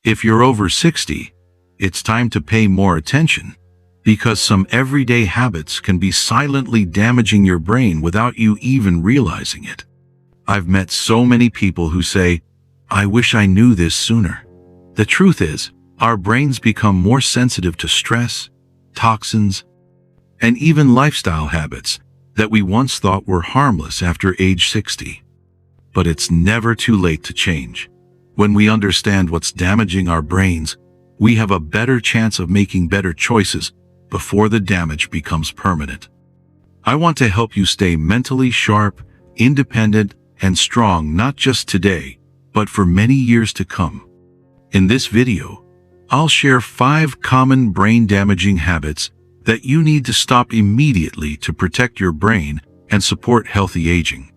If you're over 60, it's time to pay more attention, because some everyday habits can be silently damaging your brain without you even realizing it. I've met so many people who say, "I wish I knew this sooner." The truth is, our brains become more sensitive to stress, toxins, and even lifestyle habits that we once thought were harmless after age 60. But it's never too late to change. When we understand what's damaging our brains, we have a better chance of making better choices before the damage becomes permanent. I want to help you stay mentally sharp, independent, and strong not just today, but for many years to come. In this video, I'll share 5 common brain-damaging habits that you need to stop immediately to protect your brain and support healthy aging.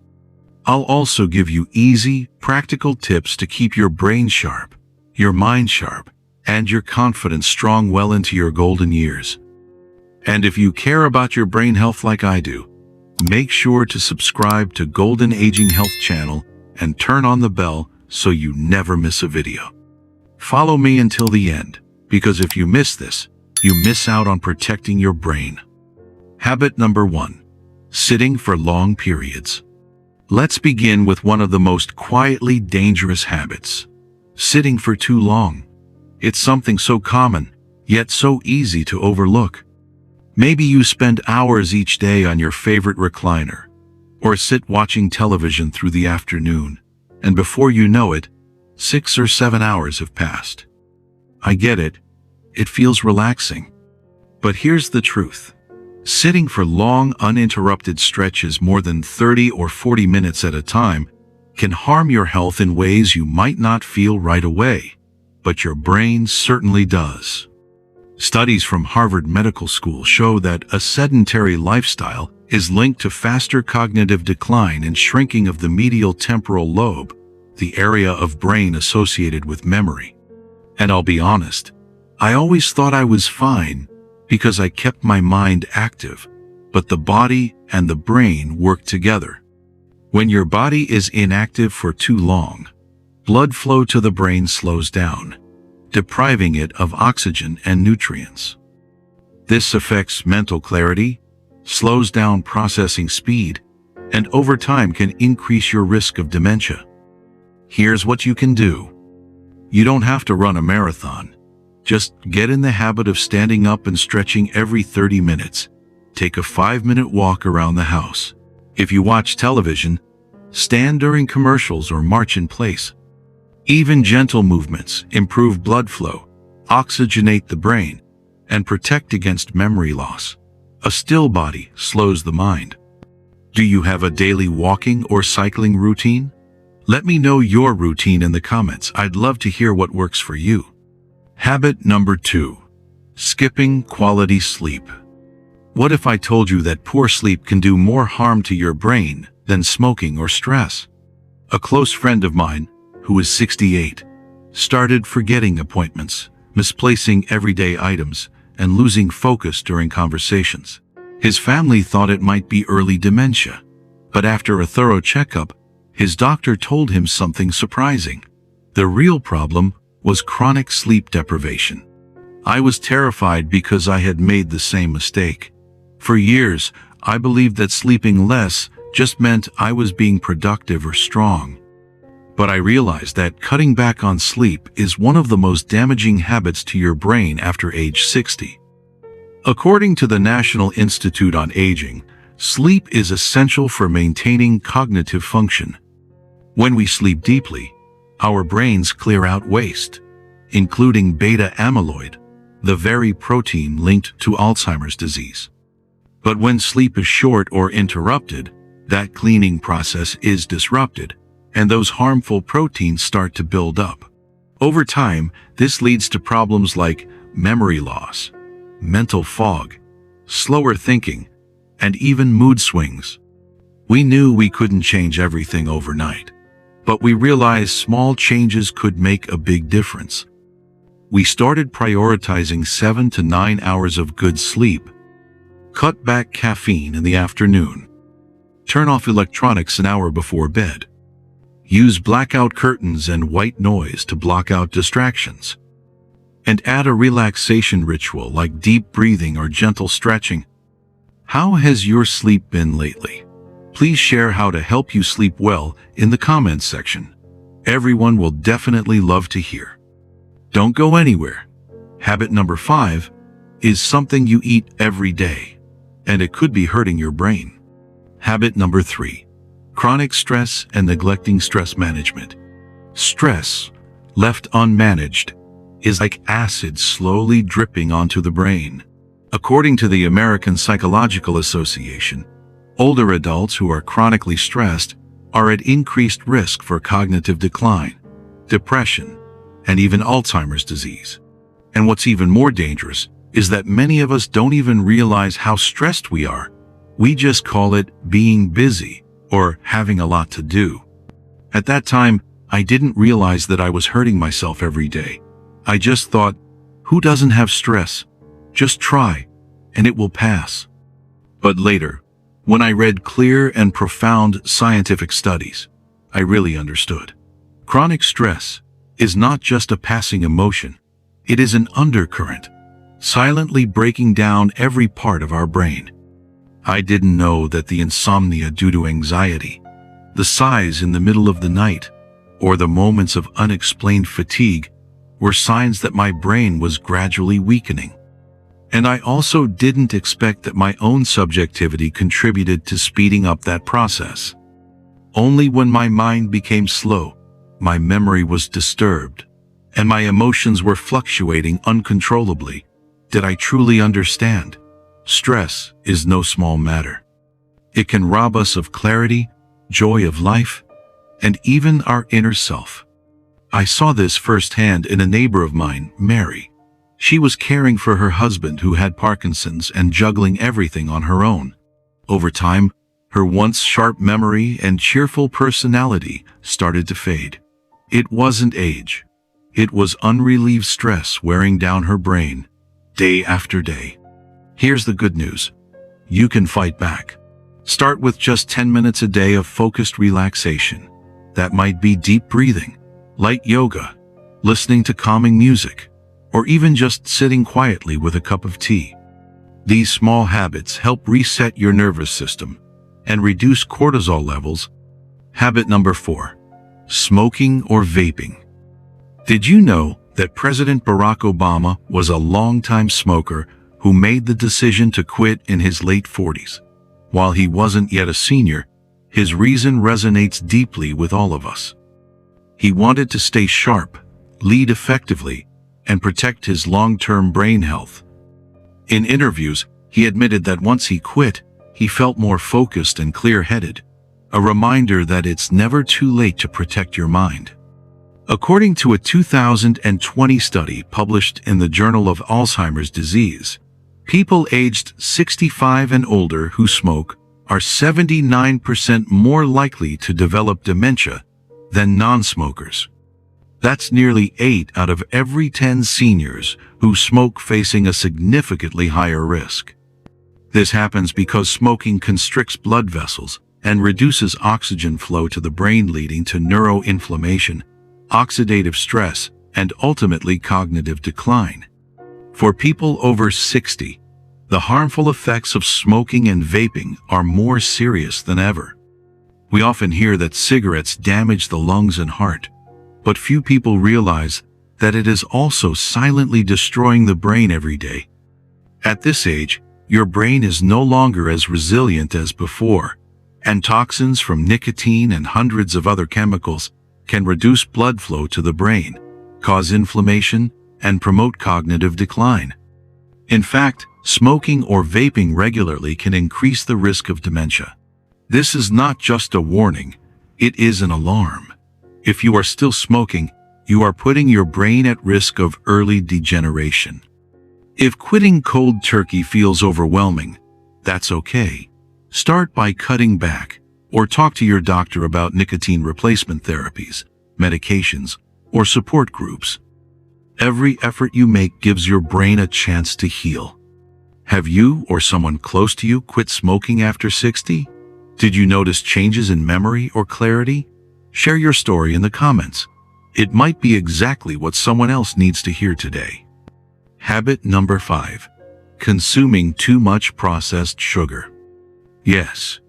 I'll also give you easy, practical tips to keep your brain sharp, your mind sharp, and your confidence strong well into your golden years. And if you care about your brain health like I do, make sure to subscribe to Golden Aging Health channel and turn on the bell so you never miss a video. Follow me until the end, because if you miss this, you miss out on protecting your brain. Habit number 1. Sitting for long periods. Let's begin with one of the most quietly dangerous habits: sitting for too long. It's something so common, yet so easy to overlook. Maybe you spend hours each day on your favorite recliner, or sit watching television through the afternoon, and before you know it, 6 or 7 hours have passed. I get it. It feels relaxing. But here's the truth. Sitting for long, uninterrupted stretches more than 30 or 40 minutes at a time can harm your health in ways you might not feel right away, but your brain certainly does. Studies from Harvard Medical School show that a sedentary lifestyle is linked to faster cognitive decline and shrinking of the medial temporal lobe, the area of brain associated with memory. And I'll be honest, I always thought I was fine because I kept my mind active, but the body and the brain work together. When your body is inactive for too long, blood flow to the brain slows down, depriving it of oxygen and nutrients. This affects mental clarity, slows down processing speed, and over time can increase your risk of dementia. Here's what you can do. You don't have to run a marathon. Just get in the habit of standing up and stretching every 30 minutes. Take a 5-minute walk around the house. If you watch television, stand during commercials or march in place. Even gentle movements improve blood flow, oxygenate the brain, and protect against memory loss. A still body slows the mind. Do you have a daily walking or cycling routine? Let me know your routine in the comments. I'd love to hear what works for you. Habit number 2. Skipping quality sleep. What if I told you that poor sleep can do more harm to your brain than smoking or stress? A close friend of mine, who is 68, started forgetting appointments, misplacing everyday items, and losing focus during conversations. His family thought it might be early dementia, but after a thorough checkup, his doctor told him something surprising. The real problem was chronic sleep deprivation. I was terrified because I had made the same mistake. For years, I believed that sleeping less just meant I was being productive or strong. But I realized that cutting back on sleep is one of the most damaging habits to your brain after age 60. According to the National Institute on Aging, sleep is essential for maintaining cognitive function. When we sleep deeply, our brains clear out waste, including beta amyloid, the very protein linked to Alzheimer's disease. But when sleep is short or interrupted, that cleaning process is disrupted, and those harmful proteins start to build up. Over time, this leads to problems like memory loss, mental fog, slower thinking, and even mood swings. We knew we couldn't change everything overnight, but we realized small changes could make a big difference. We started prioritizing 7 to 9 hours of good sleep, cut back caffeine in the afternoon, turn off electronics an hour before bed, Use blackout curtains and white noise to block out distractions. And add a relaxation ritual like deep breathing or gentle stretching. How has your sleep been lately? Please share how to help you sleep well in the comments section. Everyone will definitely love to hear. Don't go anywhere. Habit number 5 is something you eat every day, and it could be hurting your brain. Habit number 3, chronic stress and neglecting stress management. Stress, left unmanaged, is like acid slowly dripping onto the brain. According to the American Psychological Association, older adults who are chronically stressed are at increased risk for cognitive decline, depression, and even Alzheimer's disease. And what's even more dangerous is that many of us don't even realize how stressed we are. We just call it being busy or having a lot to do. At that time, I didn't realize that I was hurting myself every day. I just thought, who doesn't have stress? Just try, and it will pass. But later, when I read clear and profound scientific studies, I really understood. Chronic stress is not just a passing emotion. It is an undercurrent, silently breaking down every part of our brain. I didn't know that the insomnia due to anxiety, the sighs in the middle of the night, or the moments of unexplained fatigue were signs that my brain was gradually weakening. And I also didn't expect that my own subjectivity contributed to speeding up that process. Only when my mind became slow, my memory was disturbed, and my emotions were fluctuating uncontrollably, did I truly understand. Stress is no small matter. It can rob us of clarity, joy of life, and even our inner self. I saw this firsthand in a neighbor of mine, Mary. She was caring for her husband who had Parkinson's and juggling everything on her own. Over time, her once sharp memory and cheerful personality started to fade. It wasn't age. It was unrelieved stress wearing down her brain, day after day. Here's the good news. You can fight back. Start with just 10 minutes a day of focused relaxation. That might be deep breathing, light yoga, listening to calming music, or even just sitting quietly with a cup of tea. These small habits help reset your nervous system and reduce cortisol levels. Habit number 4, smoking or vaping. Did you know that President Barack Obama was a longtime smoker who made the decision to quit in his late 40s? While he wasn't yet a senior, his reason resonates deeply with all of us. He wanted to stay sharp, lead effectively, and protect his long-term brain health. In interviews, he admitted that once he quit, he felt more focused and clear-headed, a reminder that it's never too late to protect your mind. According to a 2020 study published in the Journal of Alzheimer's Disease, people aged 65 and older who smoke are 79% more likely to develop dementia than non-smokers. That's nearly 8 out of every 10 seniors who smoke facing a significantly higher risk. This happens because smoking constricts blood vessels and reduces oxygen flow to the brain, leading to neuroinflammation, oxidative stress, and ultimately cognitive decline. For people over 60, the harmful effects of smoking and vaping are more serious than ever. We often hear that cigarettes damage the lungs and heart, but few people realize that it is also silently destroying the brain every day. At this age, your brain is no longer as resilient as before, and toxins from nicotine and hundreds of other chemicals can reduce blood flow to the brain, cause inflammation, and promote cognitive decline. In fact, smoking or vaping regularly can increase the risk of dementia. This is not just a warning, it is an alarm. If you are still smoking, you are putting your brain at risk of early degeneration. If quitting cold turkey feels overwhelming, that's okay. Start by cutting back, or talk to your doctor about nicotine replacement therapies, medications, or support groups. Every effort you make gives your brain a chance to heal. Have you or someone close to you quit smoking after 60? Did you notice changes in memory or clarity? Share your story in the comments. It might be exactly what someone else needs to hear today. Habit number 5. Consuming too much processed sugar. Yes,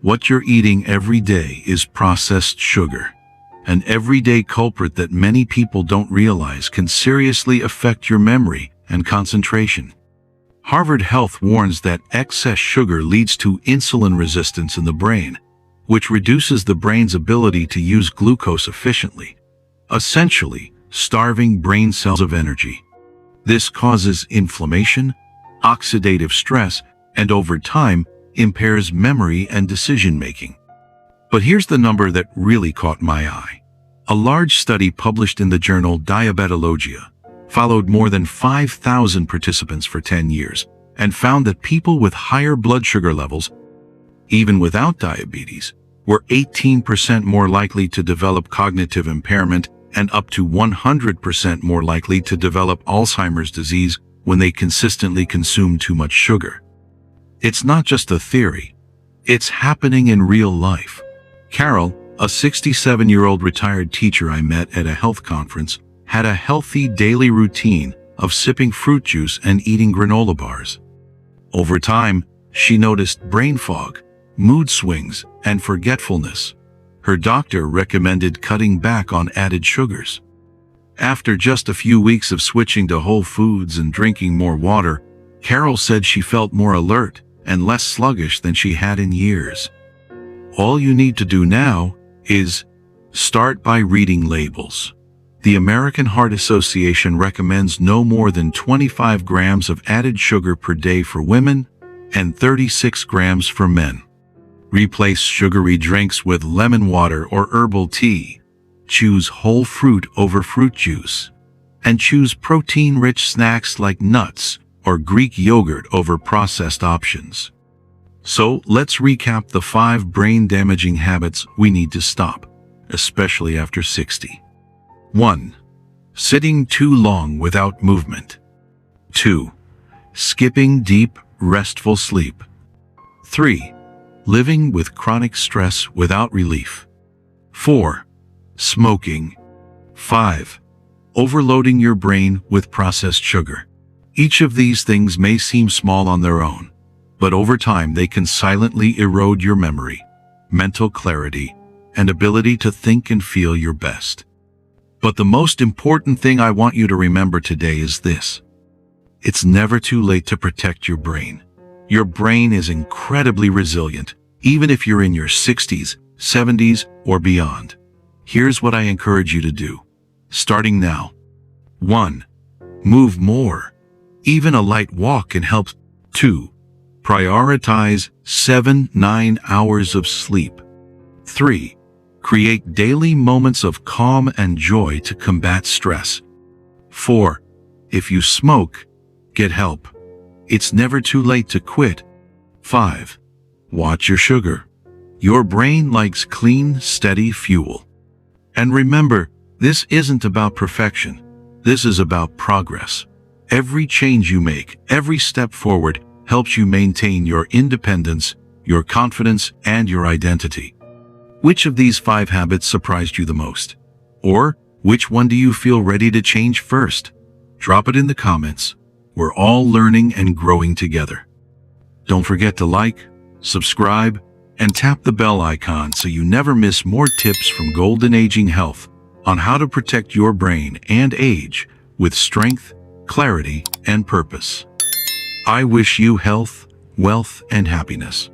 what you're eating every day is processed sugar, an everyday culprit that many people don't realize can seriously affect your memory and concentration. Harvard Health warns that excess sugar leads to insulin resistance in the brain, which reduces the brain's ability to use glucose efficiently, essentially starving brain cells of energy. This causes inflammation, oxidative stress, and over time, impairs memory and decision-making. But here's the number that really caught my eye. A large study published in the journal Diabetologia followed more than 5,000 participants for 10 years and found that people with higher blood sugar levels, even without diabetes, were 18% more likely to develop cognitive impairment and up to 100% more likely to develop Alzheimer's disease when they consistently consume too much sugar. It's not just a theory. It's happening in real life. Carol, a 67-year-old retired teacher I met at a health conference, had a healthy daily routine of sipping fruit juice and eating granola bars. Over time, she noticed brain fog, mood swings, and forgetfulness. Her doctor recommended cutting back on added sugars. After just a few weeks of switching to whole foods and drinking more water, Carol said she felt more alert and less sluggish than she had in years. All you need to do now is start by reading labels. The American Heart Association recommends no more than 25 grams of added sugar per day for women and 36 grams for men. Replace sugary drinks with lemon water or herbal tea. Choose whole fruit over fruit juice. And choose protein-rich snacks like nuts or Greek yogurt over processed options. So let's recap the 5 brain-damaging habits we need to stop, especially after 60. 1. Sitting too long without movement. 2. Skipping deep, restful sleep. 3. Living with chronic stress without relief. 4. Smoking. 5. Overloading your brain with processed sugar. Each of these things may seem small on their own, but over time they can silently erode your memory, mental clarity, and ability to think and feel your best. But the most important thing I want you to remember today is this. It's never too late to protect your brain. Your brain is incredibly resilient, even if you're in your 60s, 70s, or beyond. Here's what I encourage you to do, starting now. 1. Move more. Even a light walk can help. 2. Prioritize 7-9 hours of sleep. 3. Create daily moments of calm and joy to combat stress. 4. If you smoke, get help. It's never too late to quit. 5. Watch your sugar. Your brain likes clean, steady fuel. And remember, this isn't about perfection. This is about progress. Every change you make, every step forward, helps you maintain your independence, your confidence, and your identity. Which of these 5 habits surprised you the most? Or, which one do you feel ready to change first? Drop it in the comments. We're all learning and growing together. Don't forget to like, subscribe, and tap the bell icon so you never miss more tips from Golden Aging Health on how to protect your brain and age with strength, clarity, and purpose. I wish you health, wealth, and happiness.